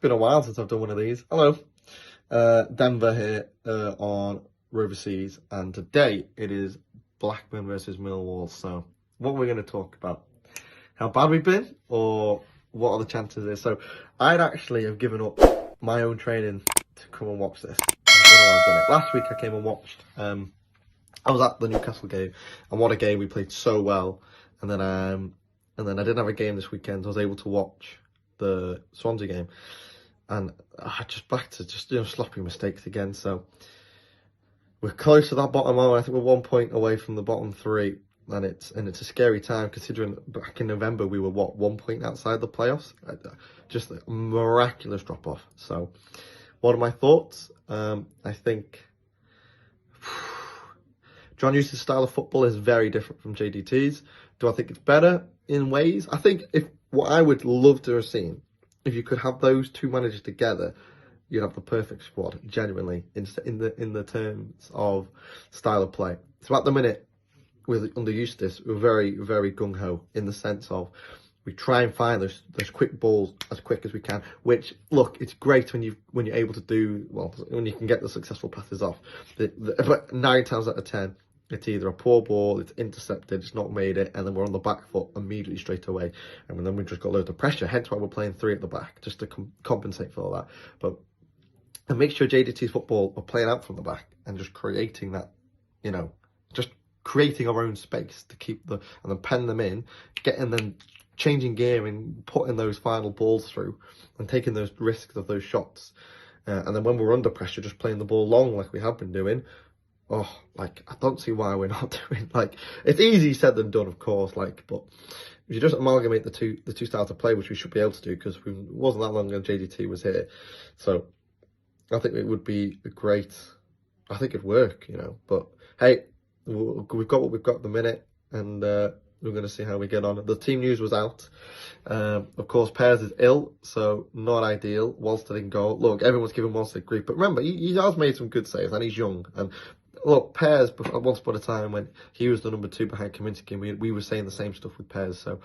been a while since I've done one of these. Hello, Denver here on Rovers, and today it is Blackburn versus Millwall. So, what we're going to talk about: how bad we've been, or what are the chances there? So, I'd actually have given up my own training to come and watch this. I don't know why I've done it. Last week I came and watched. I was at the Newcastle game, and what a game! We played so well, and then I didn't have a game this weekend. I was able to watch the Swansea game, and just back to sloppy mistakes again. So we're close to that bottom. I think we're 1 point away from the bottom three, and it's a scary time considering back in November we were 1 point outside the playoffs. Just a miraculous drop off. So what are my thoughts? I think John Eustace's style of football is very different from JDT's. Do I think it's better in ways? I think what I would love to have seen, if you could have those two managers together, you'd have the perfect squad, genuinely, in the terms of style of play. So at the minute, under Eustace, we're very, very gung-ho in the sense of we try and find those quick balls as quick as we can, which, look, it's great when you're able to do, well, when you can get the successful passes off. But 9 times out of 10, it's either a poor ball, it's intercepted, it's not made it, and then we're on the back foot immediately straight away. And then we've just got loads of pressure, hence why we're playing 3 at the back, just to compensate for all that. But a mixture of JDT's football, we're playing out from the back and just creating that, just creating our own space to keep and then pen them in, getting them, changing gear and putting those final balls through and taking those risks of those shots. And then when we're under pressure, just playing the ball long like we have been doing. I don't see why we're not doing, it's easy said than done, of course, but if you just amalgamate the two styles of play, which we should be able to do, because it wasn't that long ago JDT was here. So I think it would be great. I think it'd work, but hey, we've got what we've got at the minute, and we're going to see how we get on. The team news was out. Of course, Pears is ill, so not ideal. Walsted in goal. Look, everyone's giving Walsted grief, but remember, he has made some good saves, and he's young. And look, Pears, once upon a time when he was the number 2 behind Kaminsky, we were saying the same stuff with Pears. So,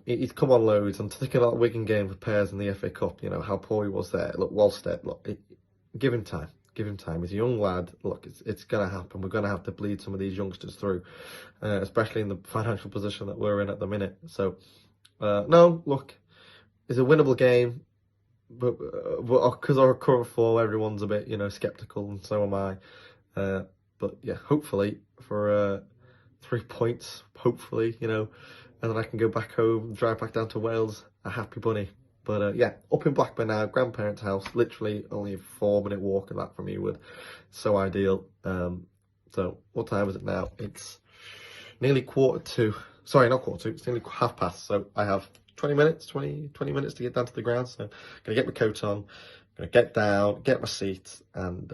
he's come on loads. I'm thinking about the Wigan game with Pears in the FA Cup, how poor he was there. Look, Walsted, give him time. Give him time. He's a young lad. Look, it's going to happen. We're going to have to bleed some of these youngsters through, especially in the financial position that we're in at the minute. So, no, look, it's a winnable game, but because our current form, everyone's a bit, sceptical, and so am I. But yeah, hopefully for 3 points, hopefully, and then I can go back home, drive back down to Wales, a happy bunny. But yeah, up in Blackburn now, grandparents' house, literally only a 4-minute walk of that from Ewood. So ideal. So what time is it now? It's nearly 1:45. Sorry, not 1:45. It's nearly past. So I have 20 minutes to get down to the ground. So I'm going to get my coat on, going to get down, get my seat, and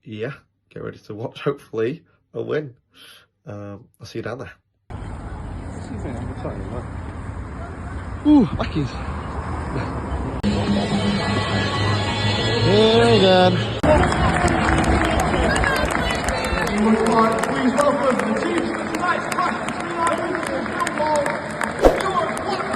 yeah, get ready to watch, hopefully, a win. I'll see you down there. Ooh, Lucky's. Here again. Please welcome the team to tonight's clash between our Rovers and Millwall, your Blackburn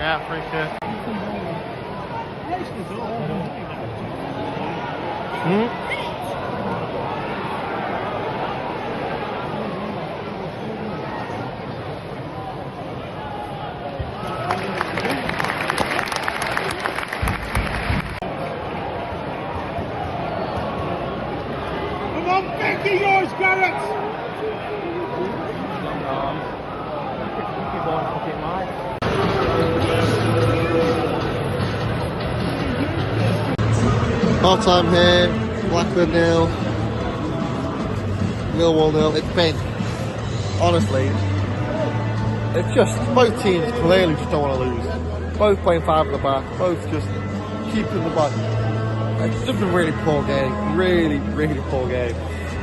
Yeah, free kick. Come on, Becky, yours, Garrett! Half time here, Blackburn 0, Millwall 0. It's been, honestly, it's just, both teams clearly just don't want to lose. Both playing 5 at the back, both just keeping the back. It's just a really poor game, really poor game.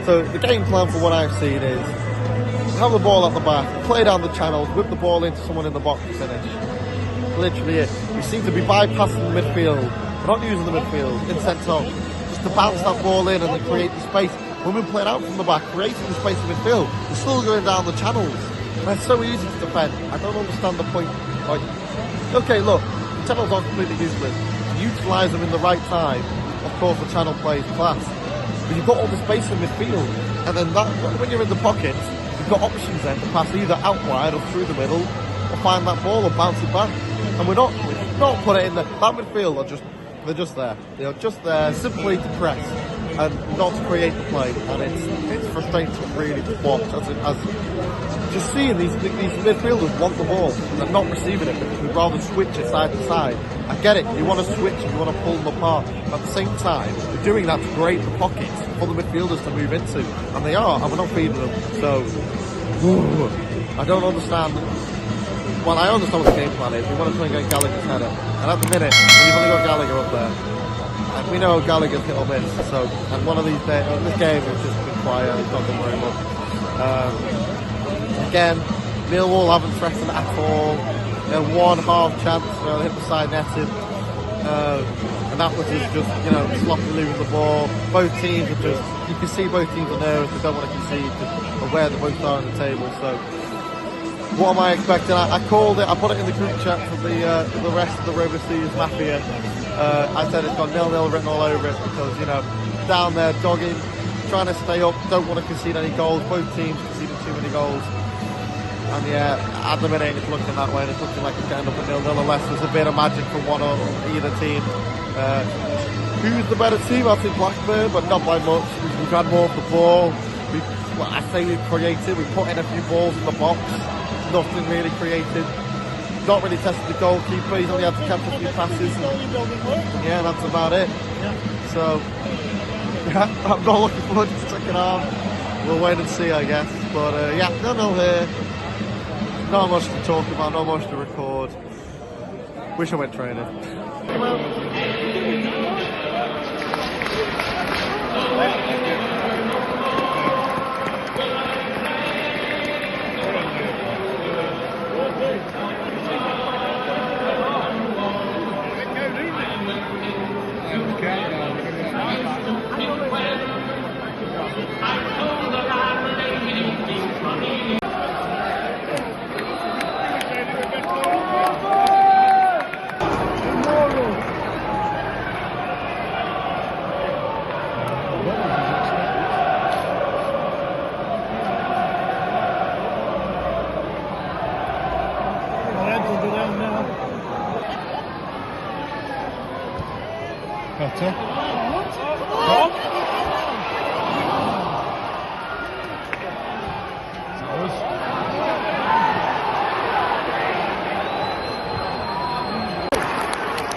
So the game plan for what I've seen is have the ball at the back, play down the channels, whip the ball into someone in the box, finish. Literally it. We seem to be bypassing the midfield. We're not using the midfield in centre, just to bounce that ball in and then create the space. When we're playing out from the back, creating the space in midfield, we're still going down the channels. And it's so easy to defend. I don't understand the point. Like, okay, look, the channels aren't completely useless. Utilise them in the right time. Of course, the channel plays class. But you've got all the space in midfield. And then that, when you're in the pocket, you've got options then to pass either out wide or through the middle, or find that ball or bounce it back. And we're not put it in there. That midfield are just, they're just there. They're just there simply to press and not to create the play. And it's frustrating to really watch as just seeing these midfielders want the ball and they're not receiving it because we'd rather switch it side to side. I get it, you want to switch and you want to pull them apart. But at the same time, we're doing that to create the pockets for the midfielders to move into. And they are, and we're not feeding them. So, I don't understand. Well, I understand what the game plan is. We want to try and get Gallagher's header. And at the minute, you've only got Gallagher up there. And we know Gallagher's hit or miss. So, and one of these days, this game has just been quiet. It's not done very much. Again, Millwall haven't threatened at all. One half chance, they hit the side netting. And that was just, sloppy losing the ball. Both teams are just, you can see both teams are nervous. They don't want to concede because of where they both are on the table. So, what am I expecting? I called it, I put it in the group chat for the rest of the Rovers Mafia. I said it's got 0-0 written all over it because, down there, dogging, trying to stay up, don't want to concede any goals. Both teams conceded too many goals. And yeah, at the minute it's looking that way and it's looking like it's getting up at 0-0 unless there's a bit of magic from one or either team. Who's the better team? I think Blackburn, but not by much. We've had more of the ball. We've created, we've put in a few balls in the box. Nothing really created. Not really tested the goalkeeper. He's only had to catch a few passes. And yeah, that's about it. So, yeah, I'm not looking forward to the second half. We'll wait and see, I guess. But yeah, 0-0 here. Not much to talk about, not much to record. Wish I went training.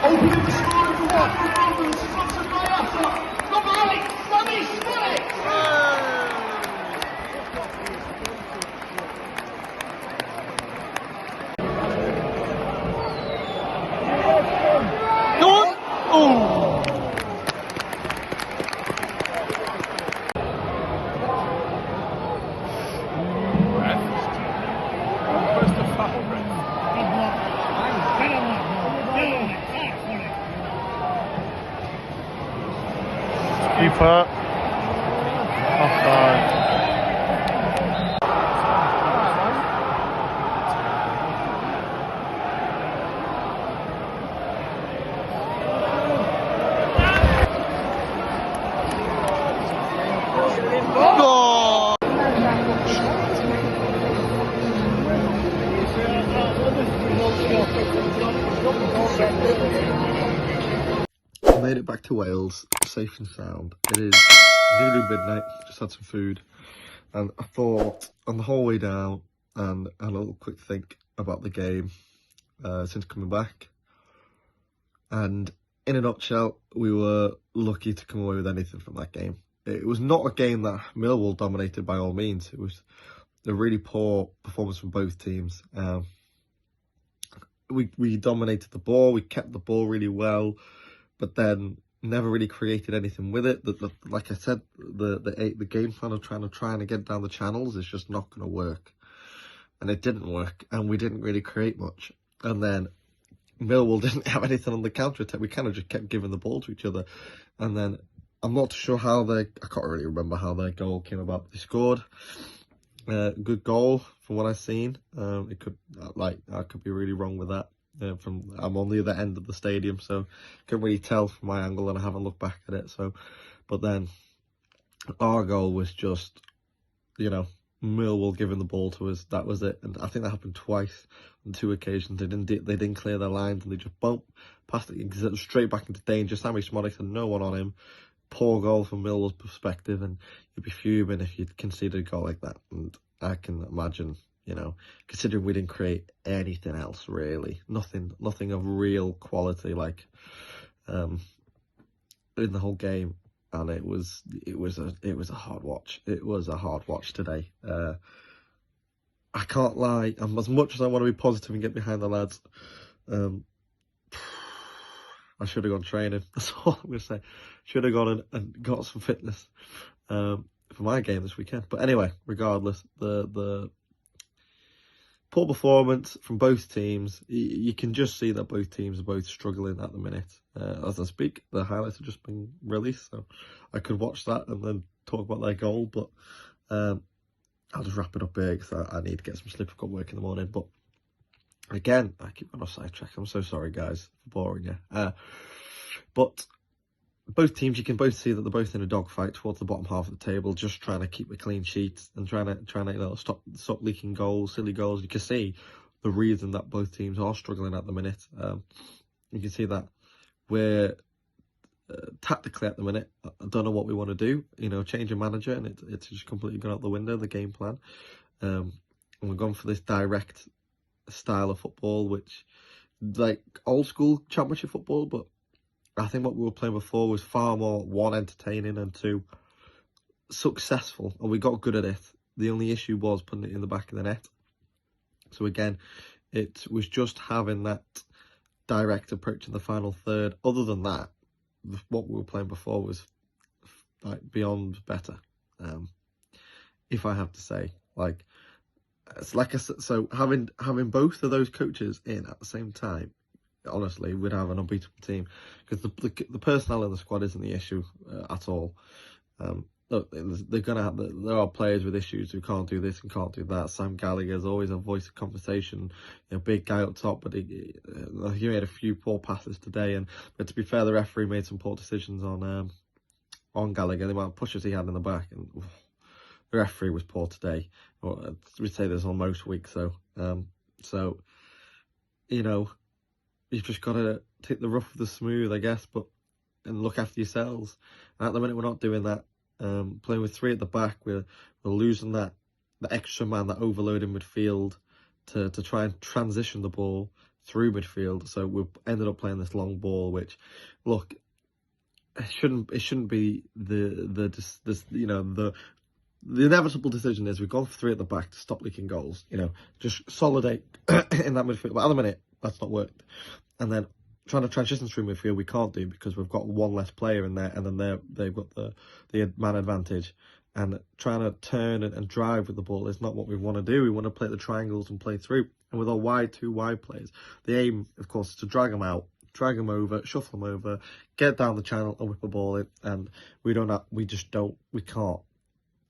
Opening the scoring for what? Rovers, sponsored by Apple. Come on, Sammy, Sammy! Go on! Oh! Keeper. Offside. made it back to Wales, safe and sound. It is nearly midnight, just had some food, and I thought on the whole way down, and had a little quick think about the game since coming back. And in a nutshell, we were lucky to come away with anything from that game. It was not a game that Millwall dominated by all means. It was a really poor performance from both teams. We dominated the ball, we kept the ball really well, but then never really created anything with it. Like I said, the game plan of trying to get down the channels is just not going to work. And it didn't work, and we didn't really create much. And then Millwall didn't have anything on the counter-attack. We kind of just kept giving the ball to each other. And then I'm not sure how I can't really remember how their goal came about. They scored good goal from what I've seen. It could, I could be really wrong with that. I'm on the other end of the stadium, so can't really tell from my angle, and I haven't looked back at it. So, but then our goal was just, Millwall giving the ball to us. That was it, and I think that happened twice on 2 occasions. They didn't clear their lines, and they just passed it straight back into danger. Sammy Smodic had no one on him. Poor goal from Millwall's perspective, and you'd be fuming if you'd conceded a goal like that. And I can imagine, considering we didn't create anything else really, nothing of real quality in the whole game. And it was a hard watch. It was a hard watch today. I can't lie. As much as I want to be positive and get behind the lads, I should have gone training. That's all I'm going to say. Should have gone and got some fitness for my game this weekend. But anyway, regardless, the poor performance from both teams. You can just see that both teams are both struggling at the minute. As I speak, the highlights have just been released, so I could watch that and then talk about their goal. But I'll just wrap it up here because I need to get some sleep. I've got work in the morning. But again, I keep on off sidetrack. I'm so sorry, guys, for boring you. But both teams, you can both see that they're both in a dogfight towards the bottom half of the table, just trying to keep a clean sheet and trying to stop leaking goals, silly goals. You can see the reason that both teams are struggling at the minute. You can see that we're tactically at the minute. I don't know what we want to do. Change a manager, and it's just completely gone out the window, the game plan. And we've gone for this direct style of football, which like old school championship football, but I think what we were playing before was far more, 1, entertaining, and 2, successful, and we got good at it. The only issue was putting it in the back of the net. So again, it was just having that direct approach in the final third. Other than that, what we were playing before was beyond better, if I have to say. It's like I said, so having both of those coaches in at the same time, honestly, we'd have an unbeatable team, because the personnel in the squad isn't the issue at all. Look, there are players with issues who can't do this and can't do that. Sam Gallagher's always a voice of conversation, big guy up top, but he made a few poor passes today. But to be fair, the referee made some poor decisions on Gallagher. The amount of pushes he had in the back, and the referee was poor today. We'd say this on most weeks, so you've just got to take the rough with the smooth, I guess, and look after yourselves. And at the minute, we're not doing that. Playing with 3 at the back, we're losing the extra man, that overload in midfield to try and transition the ball through midfield. So we ended up playing this long ball, which, look, it shouldn't be the inevitable decision is we've gone for 3 at the back to stop leaking goals. Just solidate in that midfield. But at the minute, that's not worked. And then trying to transition through midfield, we can't do, because we've got 1 less player in there, and then they've got the man advantage. And trying to turn and drive with the ball is not what we want to do. We want to play the triangles and play through. And with our 2 wide players, the aim, of course, is to drag them out, drag them over, shuffle them over, get down the channel and whip a ball in. And we can't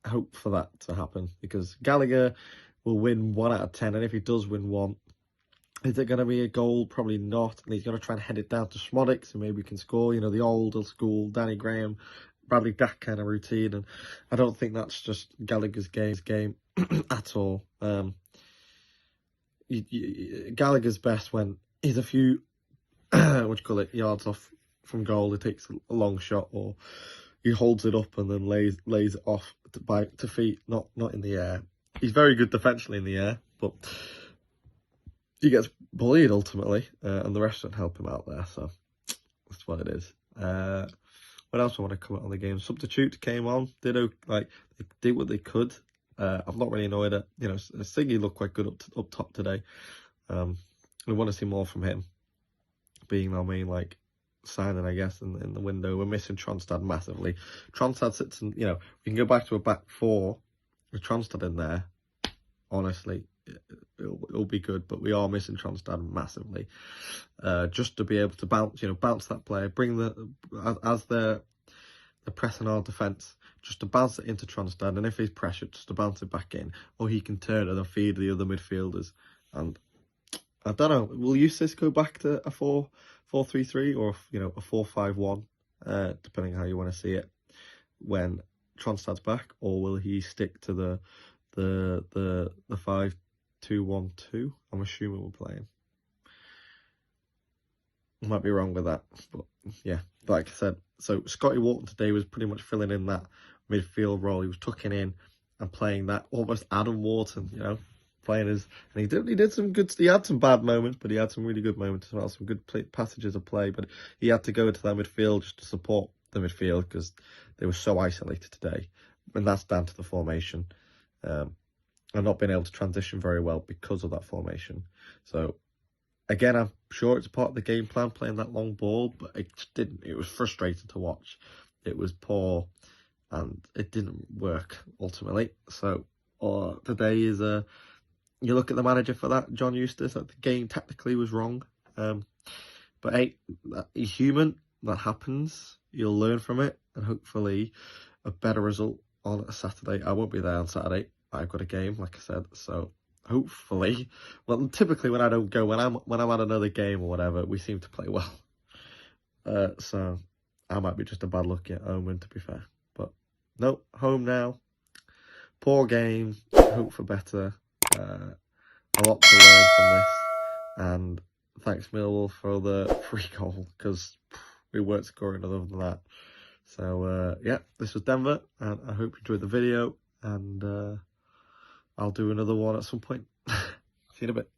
hope for that to happen, because Gallagher will win 1 out of 10, and if he does win 1, is it going to be a goal? Probably not. And he's going to try and head it down to Smodic, so maybe he can score. The old school Danny Graham, Bradley Dack kind of routine. And I don't think that's just Gallagher's game at all. Gallagher's best when he's a few yards off from goal. He takes a long shot, or he holds it up and then lays it off to feet, not in the air. He's very good defensively in the air, but he gets bullied ultimately, and the rest don't help him out there. So that's what it is. What else I want to comment on the game? Substitutes came on, they did what they could. I'm not really annoyed at, Siggy looked quite good up top today. We want to see more from him, being our main signing, I guess, in the window. We're missing Tronstad massively. Tronstad sits in, we can go back to a back four with Tronstad in there. Honestly, it'll be good, but we are missing Tronstad massively. Just to be able to bounce that player, bring as they're pressing our defence, just to bounce it into Tronstad, and if he's pressured, just to bounce it back in, or he can turn it and feed the other midfielders. And I don't know, will Eustace go back to a 4-4-3-3 or a 4-5-1, depending on how you want to see it, when Tronstad's back, or will he stick to the 5-2-1-2? I'm assuming we're playing. I might be wrong with that, but yeah, like I said, so Scotty Wharton today was pretty much filling in that midfield role. He was tucking in and playing that almost Adam Wharton, playing his, and he did some good. He had some bad moments, but he had some really good moments as well. Some good passages of play, but he had to go into that midfield just to support the midfield because they were so isolated today, and that's down to the formation. And not being able to transition very well because of that formation. So again, I'm sure it's part of the game plan, playing that long ball, but it just didn't. It was frustrating to watch. It was poor, and it didn't work ultimately. So today is you look at the manager for that, John Eustace. That the game technically was wrong, but hey, he's human. That happens. You'll learn from it, and hopefully a better result on a Saturday. I won't be there on Saturday. I've got a game, like I said, so hopefully, well, typically when I don't go, when I'm at another game or whatever, we seem to play well. So I might be just a bad lucky omen, to be fair. But no, home now. Poor game. Hope for better. A lot to learn from this, and thanks Millwall for the free goal, because we weren't scoring other than that. So yeah, this was Denver, and I hope you enjoyed the video, and I'll do another one at some point. See you in a bit.